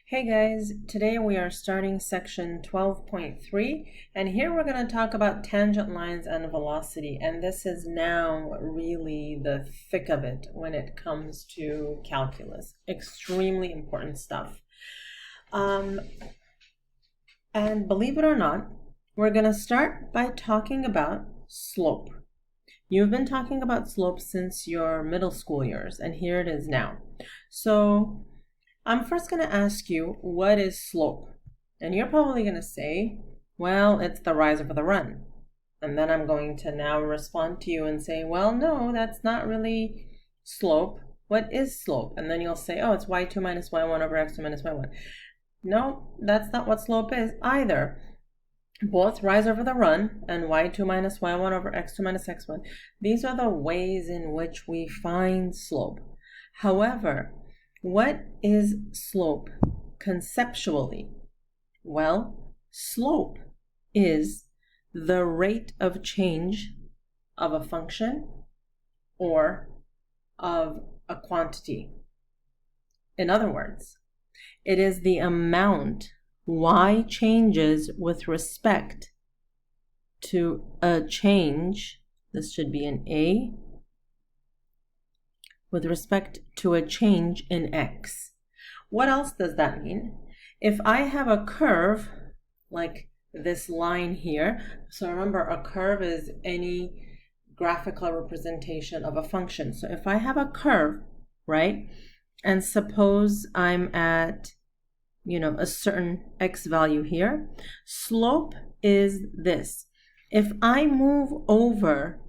Hey guys, today we are starting section 12.3 and here we're going to talk about tangent lines and velocity, and this is now really the thick of it when it comes to calculus. Extremely important stuff. And believe it or not, we're going to start by talking about slope. You've been talking about slope since your middle school years, and here it is now. So I'm first going to ask you, what is slope? And you're probably going to say, well, it's the rise over the run. And then I'm going to now respond to you and say, well, no, that's not really slope. What is slope? And then you'll say, oh, it's y2 minus y1 over x2 minus y1. No, that's not what slope is either. Both rise over the run and y2 minus y1 over x2 minus x1. These are the ways in which we find slope. However, what is slope conceptually? Well, slope is the rate of change of a function or of a quantity. In other words, it is the amount y changes with respect to a change. This should be an A. With respect to a change in x. What else does that mean? If I have a curve like this line here, so remember, a curve is any graphical representation of a function. So if I have a curve, right, and suppose I'm at, a certain x value here, slope is this. If I move over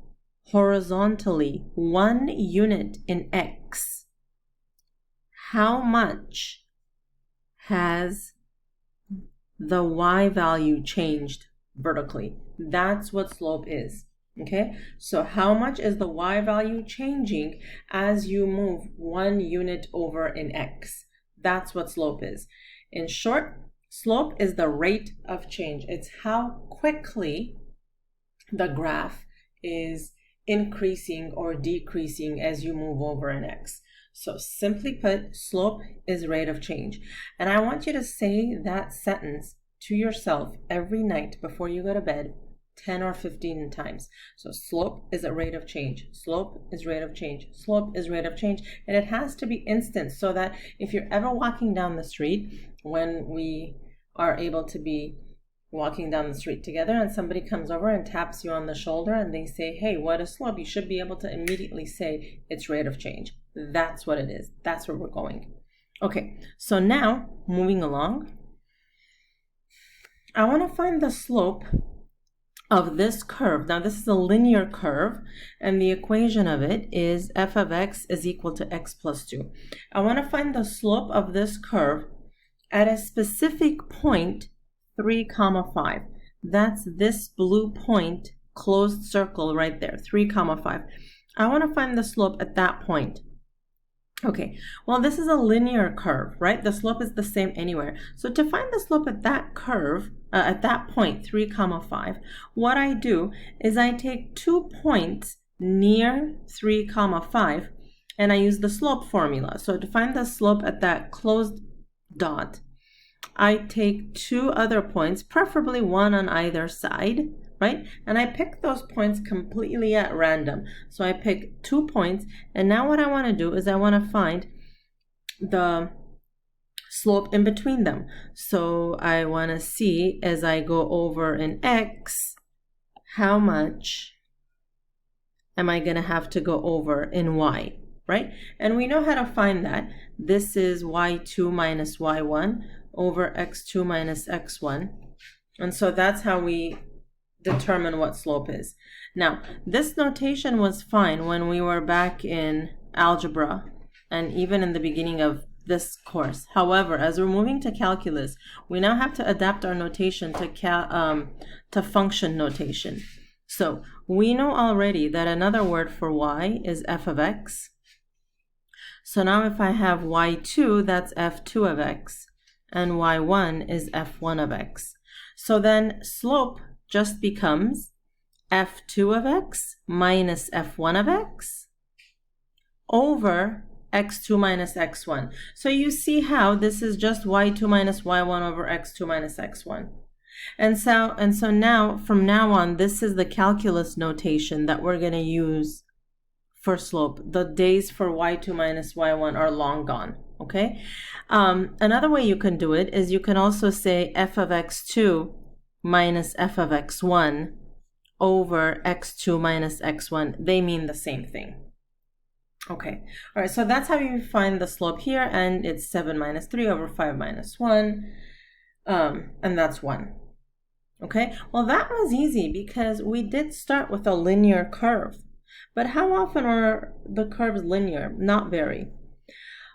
horizontally 1 unit in x, how much has the y value changed vertically? That's what slope is. Okay, so how much is the y value changing as you move 1 unit over in x? That's what slope is. In short, slope is the rate of change. It's how quickly the graph is increasing or decreasing as you move over an x. So simply put, slope is rate of change. And I want you to say that sentence to yourself every night before you go to bed 10 or 15 times. So slope is a rate of change. Slope is rate of change. Slope is rate of change. And it has to be instant so that if you're ever walking down the street, when we are able to be walking down the street together and somebody comes over and taps you on the shoulder and they say, hey, what is slope? You should be able to immediately say it's rate of change. That's what it is. That's where we're going. Okay, so now moving along, I want to find the slope of this curve. Now this is a linear curve and the equation of it is f of x is equal to x plus 2. I want to find the slope of this curve at a specific point 3, 5. That's this blue point, closed circle right there, 3, 5. I want to find the slope at that point. Okay, well, this is a linear curve, right? The slope is the same anywhere. So to find the slope at that curve, at that point, 3, 5, what I do is I take 2 points near 3, 5, and I use the slope formula. So to find the slope at that closed dot, I take 2 other points, preferably 1 on either side, right? And I pick those points completely at random. So I pick 2 points, and now what I want to do is I want to find the slope in between them. So I want to see as I go over in x, how much am I going to have to go over in y, right? And we know how to find that. This is y2 minus y1 over x2 minus x1. And so that's how we determine what slope is. Now, this notation was fine when we were back in algebra and even in the beginning of this course. However, as we're moving to calculus, we now have to adapt our notation to function notation. So we know already that another word for y is f of x. So now if I have y2, that's f2 of x. And y1 is f1 of x. So then slope just becomes f2 of x minus f1 of x over x2 minus x1. So you see how this is just y2 minus y1 over x2 minus x1. And so now, from now on, this is the calculus notation that we're going to use for slope. The days for y2 minus y1 are long gone, okay? Another way you can do it is you can also say f of x2 minus f of x1 over x2 minus x1. They mean the same thing. Okay, all right, so that's how you find the slope here, and it's 7 minus 3 over 5 minus 1, and that's 1. Okay, well, that was easy because we did start with a linear curve. But how often are the curves linear? Not very.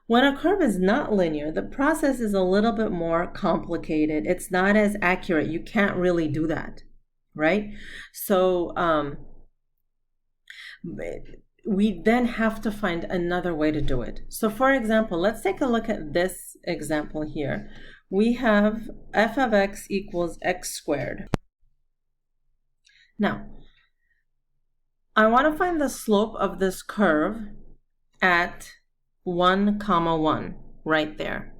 When a curve is not linear, the process is a little bit more complicated. It's not as accurate. You can't really do that, right? So we then have to find another way to do it. So for example, let's take a look at this example here. We have f of x equals x squared. Now, I want to find the slope of this curve at 1, 1, right there.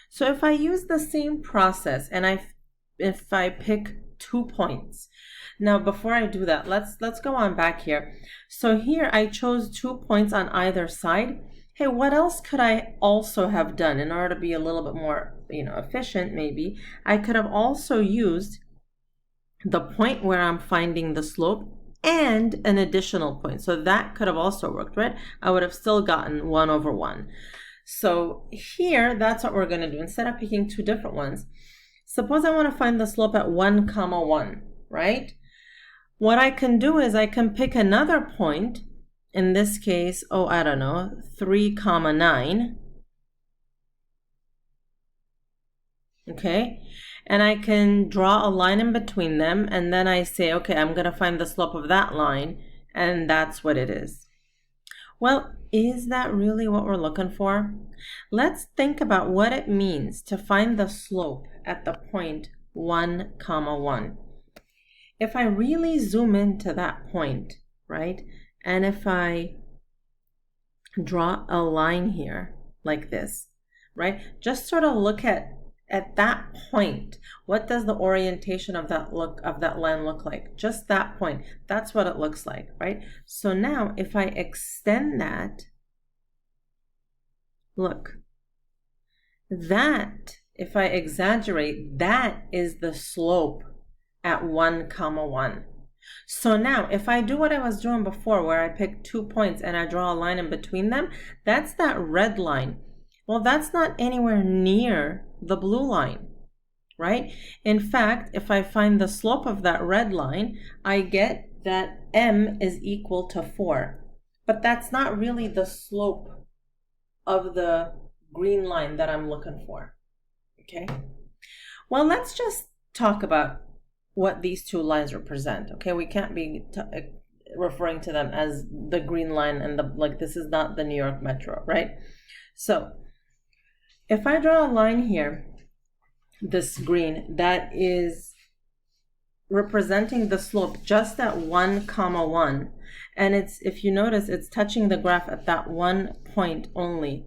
So if I use the same process and if I pick 2 points. Now, before I do that, let's go on back here. So here I chose 2 points on either side. Hey, what else could I also have done in order to be a little bit more, efficient maybe? I could have also used the point where I'm finding the slope and an additional point. So that could have also worked, right? I would have still gotten 1 over 1. So here, that's what we're going to do. Instead of picking 2 different ones, suppose I want to find the slope at 1, 1, right? What I can do is I can pick another point. In this case, 3, 9. Okay, and I can draw a line in between them, and then I say, okay, I'm going to find the slope of that line, and that's what it is. Well, is that really what we're looking for? Let's think about what it means to find the slope at the point 1, 1. If I really zoom into that point, right, and if I draw a line here like this, right, just sort of look at that point, what does the orientation of that line look like? Just that point. That's what it looks like, right? So now if I extend that, look, that, if I exaggerate, that is the slope at 1, 1. So now if I do what I was doing before, where I pick 2 points and I draw a line in between them, that's that red line. Well, that's not anywhere near the blue line, right? In fact, if I find the slope of that red line, I get that m is equal to 4. But that's not really the slope of the green line that I'm looking for, okay? Well, let's just talk about what these 2 lines represent, okay? We can't be referring to them as the green line and this is not the New York Metro, right? So if I draw a line here, this green, that is representing the slope just at 1, 1, and it's, if you notice, it's touching the graph at that 1 point only.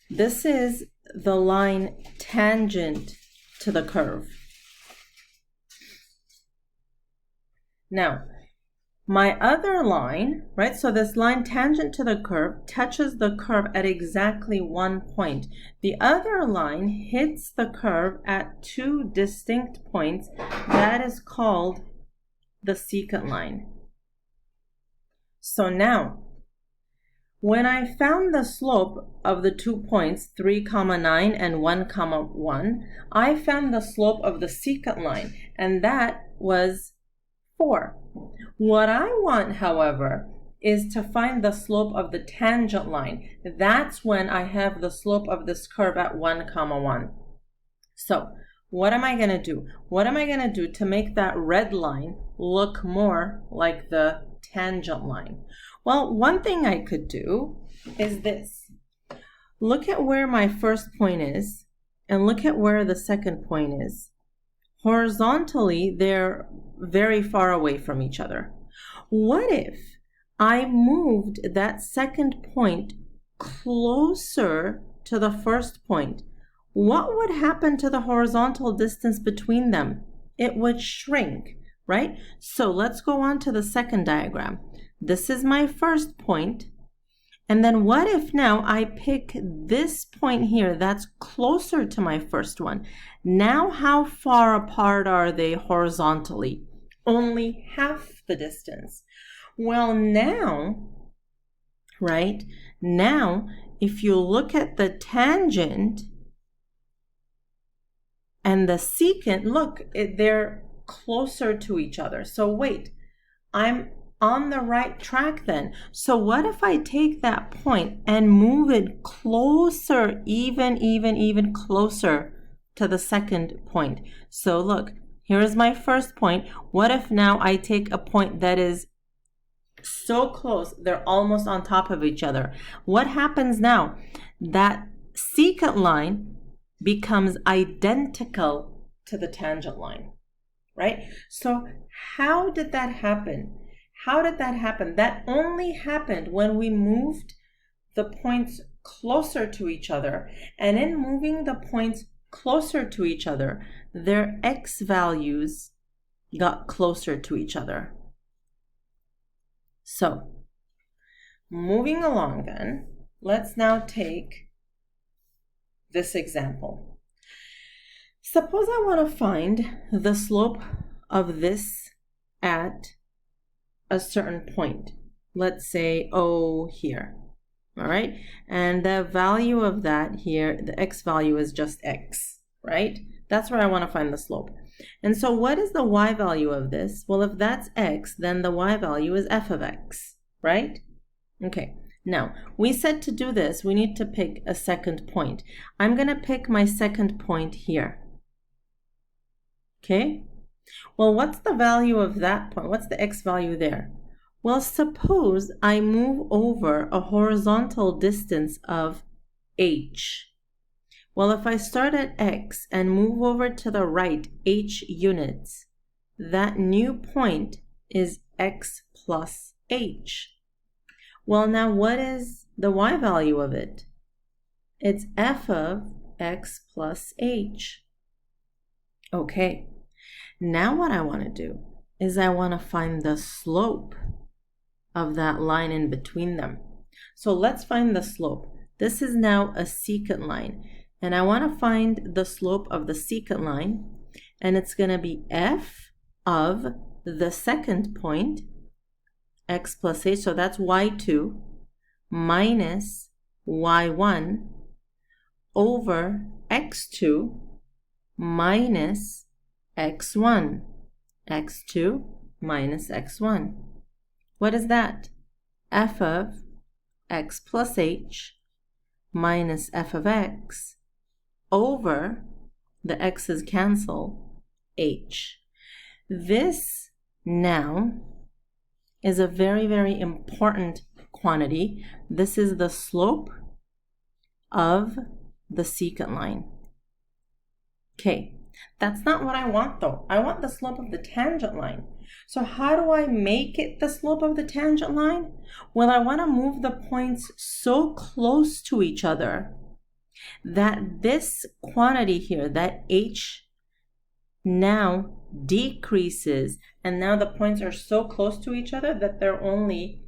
This is the line tangent to the curve. Now, my other line, right, so this line tangent to the curve touches the curve at exactly 1 point. The other line hits the curve at 2 distinct points. That is called the secant line. So now, when I found the slope of the 2 points, 3, 9 and 1, 1, I found the slope of the secant line, and that was 4. What I want, however, is to find the slope of the tangent line. That's when I have the slope of this curve at 1, 1. So what am I going to do? What am I going to do to make that red line look more like the tangent line? Well, one thing I could do is this. Look at where my first point is, and look at where the second point is. Horizontally, they're very far away from each other. What if I moved that second point closer to the first point, what would happen to the horizontal distance between them? It would shrink, right? So let's go on to the second diagram. This is my first point. And then what if now I pick this point here that's closer to my first one? Now how far apart are they horizontally? Only half the distance. Well, now, right, now if you look at the tangent and the secant, look, they're closer to each other. So wait, I'm on the right track then. So what if I take that point and move it closer, even closer to the second point? So look, here is my first point. What if now I take a point that is so close, they're almost on top of each other? What happens now? That secant line becomes identical to the tangent line, right? So how did that happen? How did that happen? That only happened when we moved the points closer to each other. And in moving the points closer to each other, their x values got closer to each other. So, moving along then, let's now take this example. Suppose I want to find the slope of this at a certain point. Let's say O here, all right? And the value of that here, the x value is just x, right? That's where I want to find the slope. And so what is the y value of this? Well, if that's x, then the y value is f of x, right? Okay, now we said to do this, we need to pick a second point. I'm going to pick my second point here. Okay? Well, what's the value of that point? What's the x value there? Well, suppose I move over a horizontal distance of h. Well, if I start at x and move over to the right h units, that new point is x plus h. Well, now what is the y value of it? It's f of x plus h. Okay, now what I want to do is I want to find the slope of that line in between them. So let's find the slope. This is now a secant line. And I want to find the slope of the secant line, and it's going to be f of the second point, x plus h, so that's y2, minus y1 over x2 minus x1, x2 minus x1. What is that? F of x plus h minus f of x over, the x's cancel, h. This now is a very important quantity. This is the slope of the secant line. Okay, that's not what I want though. I want the slope of the tangent line. So how do I make it the slope of the tangent line? Well, I want to move the points so close to each other that this quantity here, that h, now decreases, and now the points are so close to each other that they're only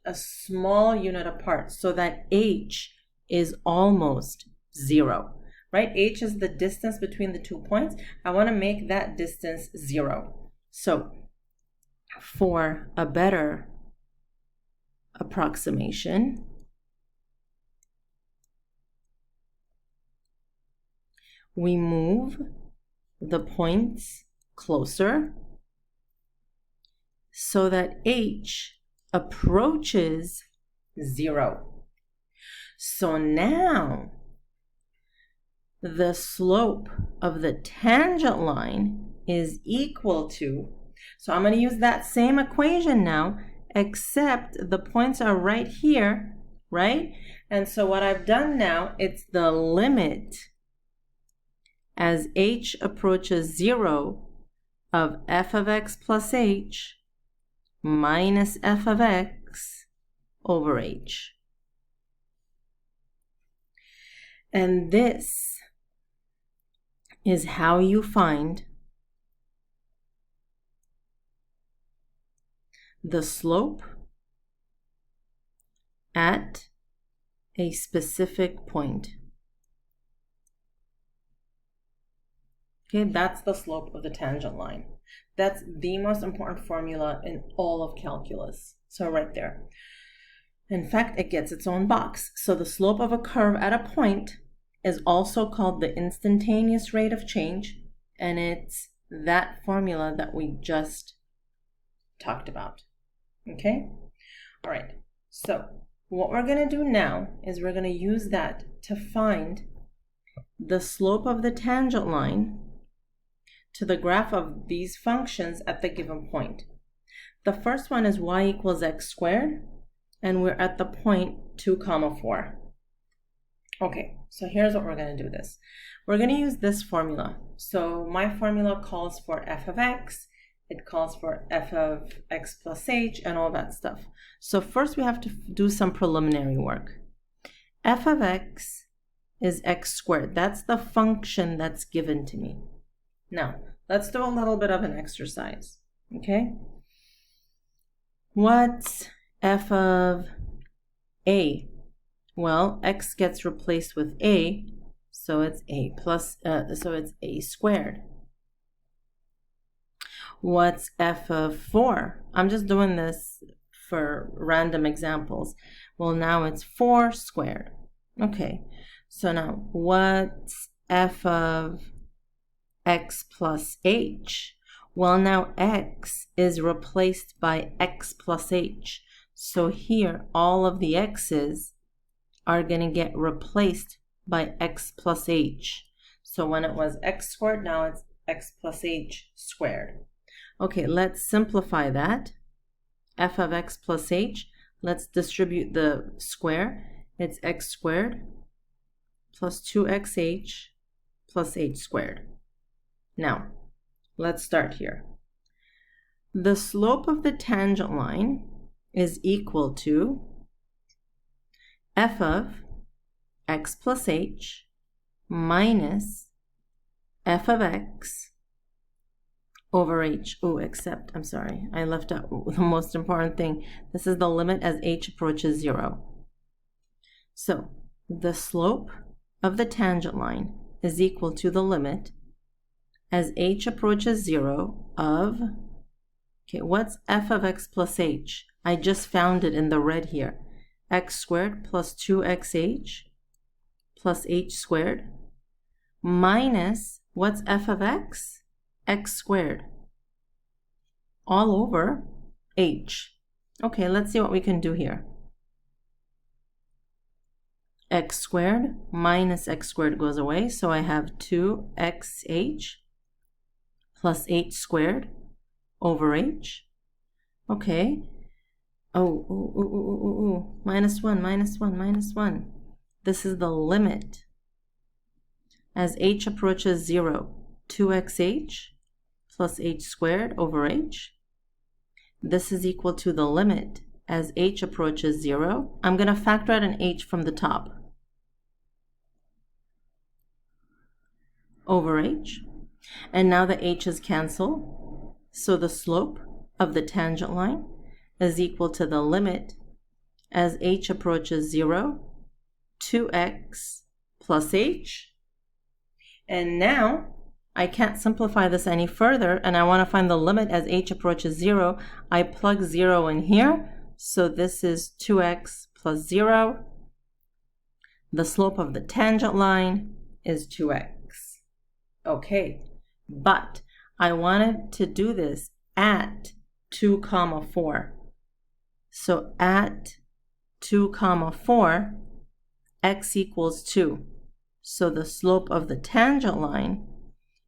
a small unit apart, so that h is almost 0, right? H is the distance between the 2 points. I want to make that distance 0. So for a better approximation, we move the points closer so that h approaches 0. So now the slope of the tangent line is equal to, so I'm going to use that same equation now, except the points are right here, right? And so what I've done now, it's the limit as h approaches 0 of f of x plus h minus f of x over h. And this is how you find the slope at a specific point. Okay, that's the slope of the tangent line. That's the most important formula in all of calculus. So right there. In fact, it gets its own box. So the slope of a curve at a point is also called the instantaneous rate of change, and it's that formula that we just talked about. Okay? All right. So what we're going to do now is we're going to use that to find the slope of the tangent line to the graph of these functions at the given point. The first one is y equals x squared, and we're at the point 2, 4. Okay, so here's what we're going to do this. We're going to use this formula. So my formula calls for f of x, it calls for f of x plus h, and all that stuff. So first we have to do some preliminary work. F of x is x squared. That's the function that's given to me. Now, let's do a little bit of an exercise, okay? What's f of a? Well, x gets replaced with a, so it's a plus, so it's a squared. What's f of 4? I'm just doing this for random examples. Well, now it's 4 squared. Okay, so now what's f of x plus h? Well, now x is replaced by x plus h. So here, all of the x's are going to get replaced by x plus h. So when it was x squared, now it's x plus h squared. Okay, let's simplify that. F of x plus h, let's distribute the square. It's x squared plus 2xh plus h squared. Now, let's start here. The slope of the tangent line is equal to f of x plus h minus f of x over h. Oh, except, I'm sorry, I left out the most important thing. This is the limit as h approaches 0. So, the slope of the tangent line is equal to the limit as h approaches 0 of, okay, what's f of x plus h? I just found it in the red here. X squared plus 2xh plus h squared minus, what's f of x? X squared all over h. Okay, let's see what we can do here. X squared minus x squared goes away, so I have 2xh plus h squared over h. Okay. Minus 1, minus 1, minus 1. This is the limit. As h approaches 0, 2xh plus h squared over h. This is equal to the limit as h approaches 0. I'm going to factor out an h from the top. Over h. And now the h's cancel. So the slope of the tangent line is equal to the limit as h approaches 0, 2x plus h. And now I can't simplify this any further, and I want to find the limit as h approaches 0. I plug 0 in here, so this is 2x plus 0. The slope of the tangent line is 2x. Okay, but I wanted to do this at 2, 4. So at 2, 4, x equals 2. So the slope of the tangent line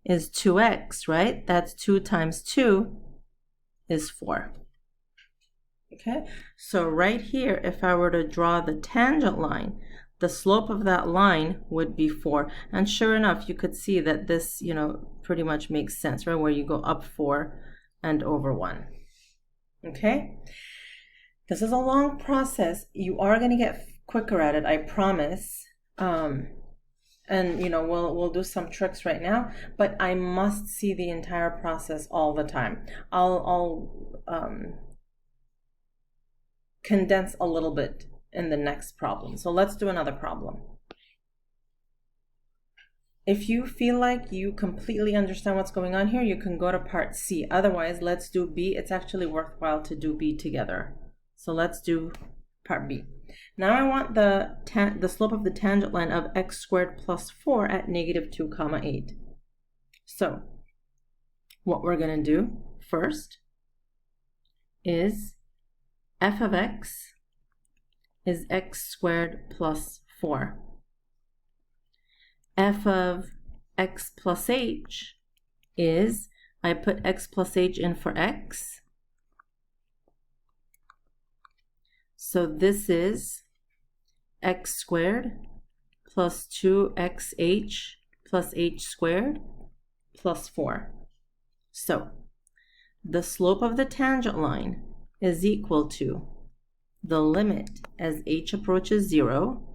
is 2x, right? That's 2 times 2 is 4. Okay, so right here, if I were to draw the tangent line, the slope of that line would be 4. And sure enough, you could see that this, pretty much makes sense, right? Where you go up 4 and over 1. Okay? This is a long process. You are going to get quicker at it, I promise. And we'll do some tricks right now, but I must see the entire process all the time. I'll condense a little bit in the next problem. So let's do another problem. If you feel like you completely understand what's going on here, you can go to part C. Otherwise, let's do B. It's actually worthwhile to do B together. So let's do part B. Now I want the slope of the tangent line of x squared plus 4 at -2, 8. So what we're going to do first is f of x is x squared plus 4. F of x plus h is, I put x plus h in for x. So this is x squared plus 2xh plus h squared plus 4. So the slope of the tangent line is equal to the limit as h approaches 0,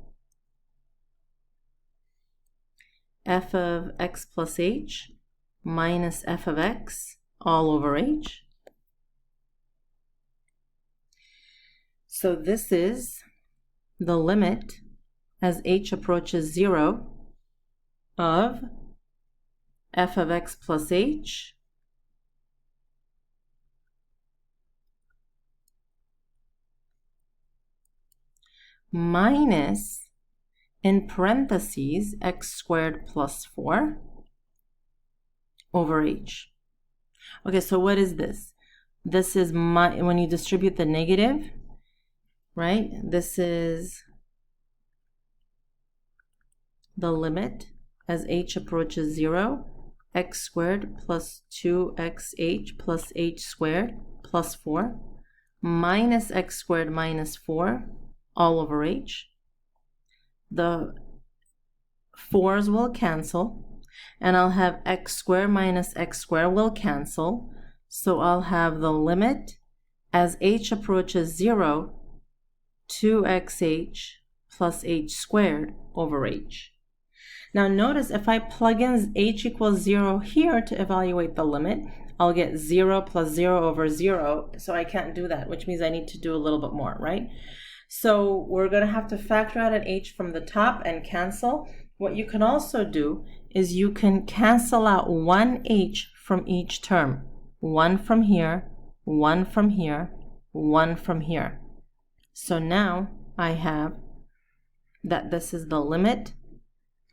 f of x plus h minus f of x all over h. So this is the limit as h approaches 0 of f of x plus h minus, in parentheses, x squared plus 4 over h. Okay, so what is this? This is when you distribute the negative, right? This is the limit as h approaches 0, x squared plus 2xh plus h squared plus 4 minus x squared minus 4 all over h. The 4's will cancel, and I'll have x squared minus x squared will cancel. So I'll have the limit as h approaches 0, 2xh plus h squared over h. Now notice if I plug in h equals 0 here to evaluate the limit, I'll get 0 plus 0 over 0. So I can't do that, which means I need to do a little bit more, right? So we're going to have to factor out an h from the top and cancel. What you can also do is you can cancel out one h from each term. One from here, one from here, one from here. So now I have that this is the limit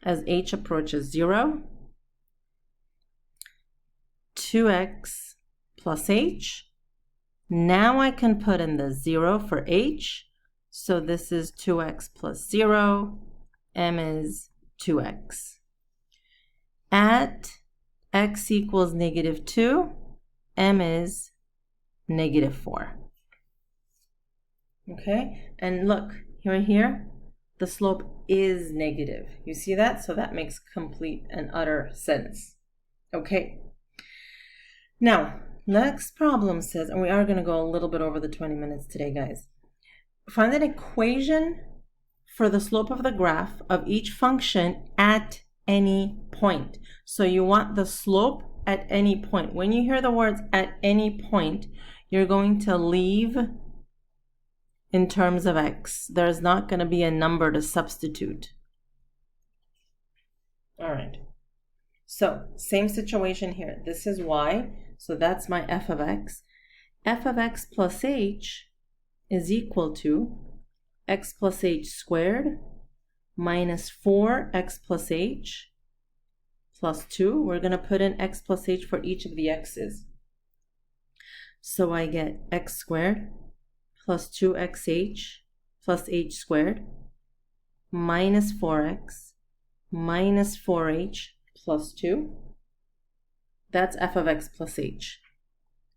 as h approaches 0, 2x plus h. Now I can put in the 0 for h. So this is 2x plus 0, m is 2x. At x equals -2, m is -4. Okay, and look, right here, the slope is negative. You see that? So that makes complete and utter sense. Okay. Now, next problem says, and we are going to go a little bit over the 20 minutes today, guys. Find an equation for the slope of the graph of each function at any point. So you want the slope at any point. When you hear the words at any point, you're going to leave in terms of x. There's not going to be a number to substitute. All right. So same situation here. This is y. So that's my f of x. F of x plus h is equal to x plus h squared minus 4x plus h plus 2. We're going to put in x plus h for each of the x's. So I get x squared plus 2xh plus h squared minus 4x minus 4h plus 2. That's f of x plus h.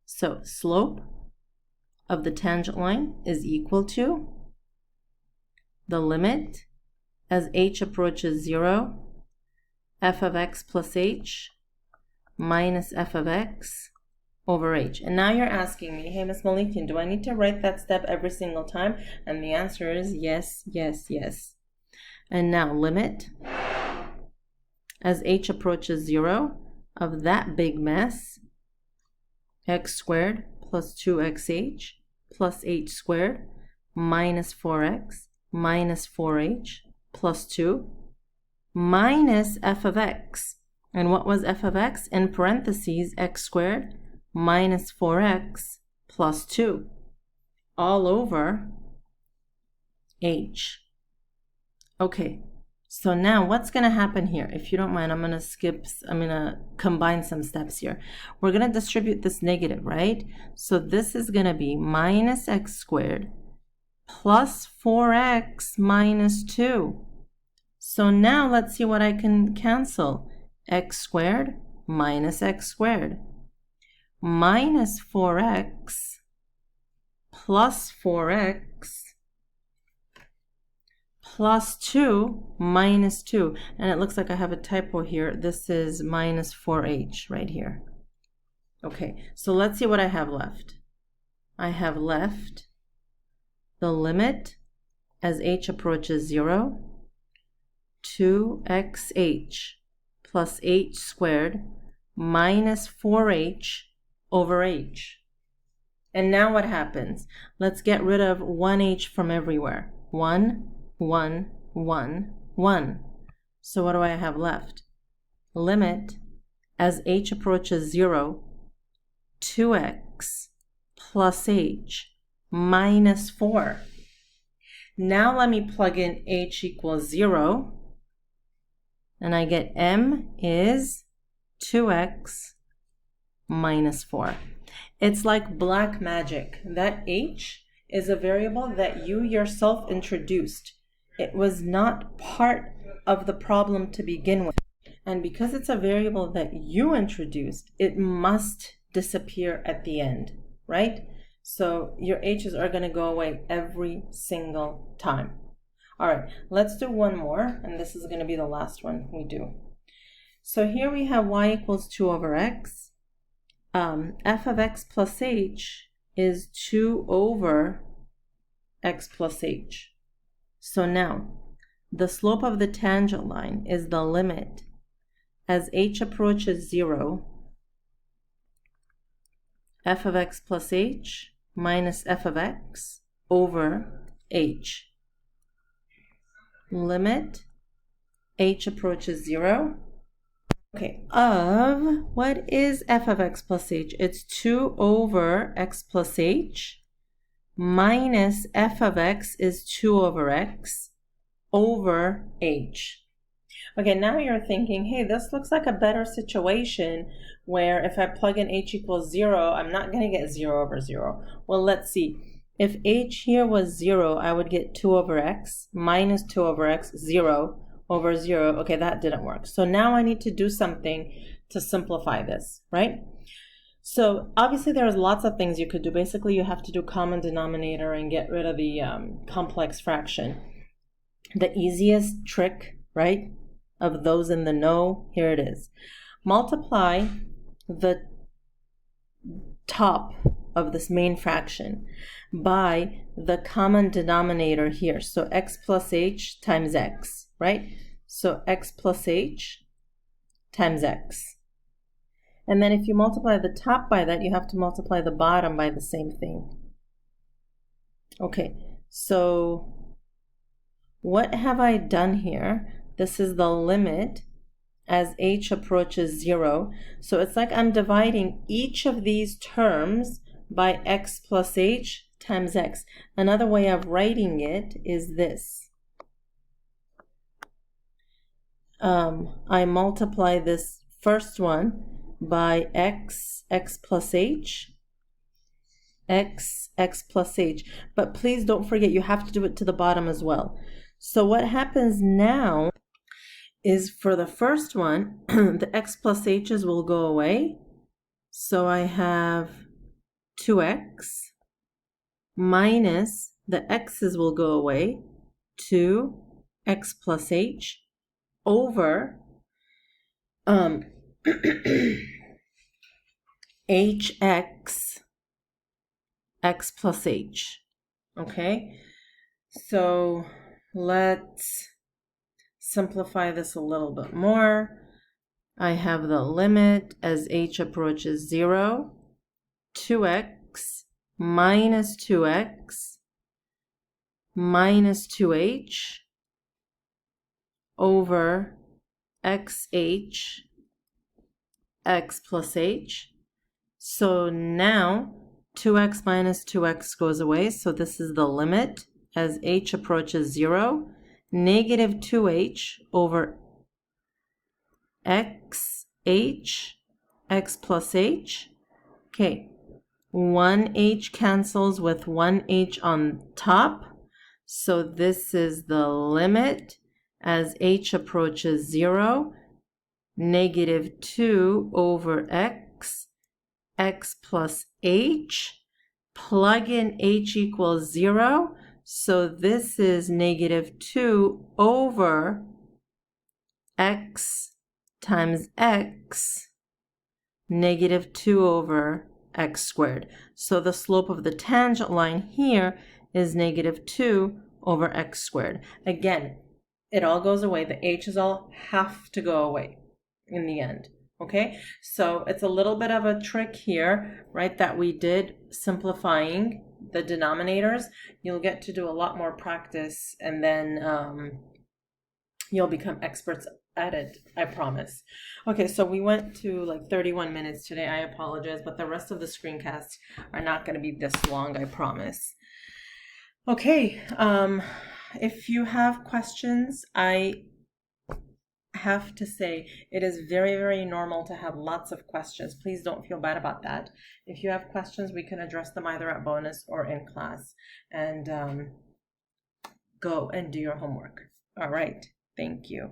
So slope of the tangent line is equal to the limit as h approaches 0, f of x plus h minus f of x over h. And now you're asking me, hey, Ms. Malikian, do I need to write that step every single time? And the answer is yes, yes, yes. And now limit as h approaches 0 of that big mess, x squared plus 2xh plus h squared minus 4x minus 4h plus 2 minus f of x. And what was f of x? In parentheses, x squared minus 4x plus 2 all over h. Okay, so now what's going to happen here? If you don't mind, I'm going to combine some steps here. We're going to distribute this negative, right? So this is going to be minus x squared plus 4x minus 2. So now let's see what I can cancel. X squared minus x squared minus 4x plus 4x plus 2 minus 2. And it looks like I have a typo here. This is minus 4h right here. Okay, so let's see what I have left. I have left the limit as h approaches 0, 2xh plus h squared minus 4h over h. And now what happens? Let's get rid of 1h from everywhere. 1, 1, 1, 1. So what do I have left? Limit as h approaches 0, 2x plus h minus 4. Now let me plug in h equals 0, and I get m is 2x minus 4. It's like black magic. That h is a variable that you yourself introduced. It was not part of the problem to begin with. And because it's a variable that you introduced, it must disappear at the end, right? So your h's are going to go away every single time. All right, let's do one more, and this is going to be the last one we do. So here we have y equals 2 over x. F of x plus h is 2 over x plus h. So now, the slope of the tangent line is the limit as h approaches 0, f of x plus h minus f of x over h. Limit h approaches 0. Okay, of what is f of x plus h? It's 2 over x plus h minus f of x is 2 over x over h. Okay, now you're thinking, hey, this looks like a better situation where if I plug in h equals 0, I'm not going to get 0 over 0. Well, let's see. If h here was 0, I would get 2 over x minus 2 over x, 0 over 0. Okay, that didn't work. So now I need to do something to simplify this, right? So obviously there's lots of things you could do. Basically, you have to do common denominator and get rid of the complex fraction. The easiest trick, right, of those in the know, here it is. Multiply the top of this main fraction by the common denominator here. So x plus h times x, right? So x plus h times x. And then if you multiply the top by that, you have to multiply the bottom by the same thing. Okay, so what have I done here? This is the limit as h approaches 0. So it's like I'm dividing each of these terms by x plus h times x. Another way of writing it is this. I multiply this first one by x plus h, x plus h. But please don't forget, you have to do it to the bottom as well. So what happens now is for the first one, the x plus h's will go away. So I have 2x minus the x's will go away, 2x plus h over hx x plus h. Okay, so let's simplify this a little bit more. I have the limit as h approaches 0, 2x minus 2x minus 2h over xh x plus h. So now 2x minus 2x goes away, so this is the limit as h approaches 0, negative 2h over xh x plus h. Okay, 1h cancels with 1h on top, so this is the limit as h approaches 0, negative 2 over x plus h. Plug in h equals 0, so this is negative 2 over x times x, negative 2 over x squared. So the slope of the tangent line here is negative 2 over x squared. Again, it all goes away. The h's all have to go away in the end. Okay, so it's a little bit of a trick here, right, that we did simplifying the denominators. You'll get to do a lot more practice, and then you'll become experts at it, I promise. Okay, so we went to like 31 minutes today. I apologize, but the rest of the screencasts are not going to be this long, I promise. Okay, if you have questions, I have to say it is very, very normal to have lots of questions. Please don't feel bad about that. If you have questions, we can address them either at bonus or in class. And go and do your homework. All right, thank you.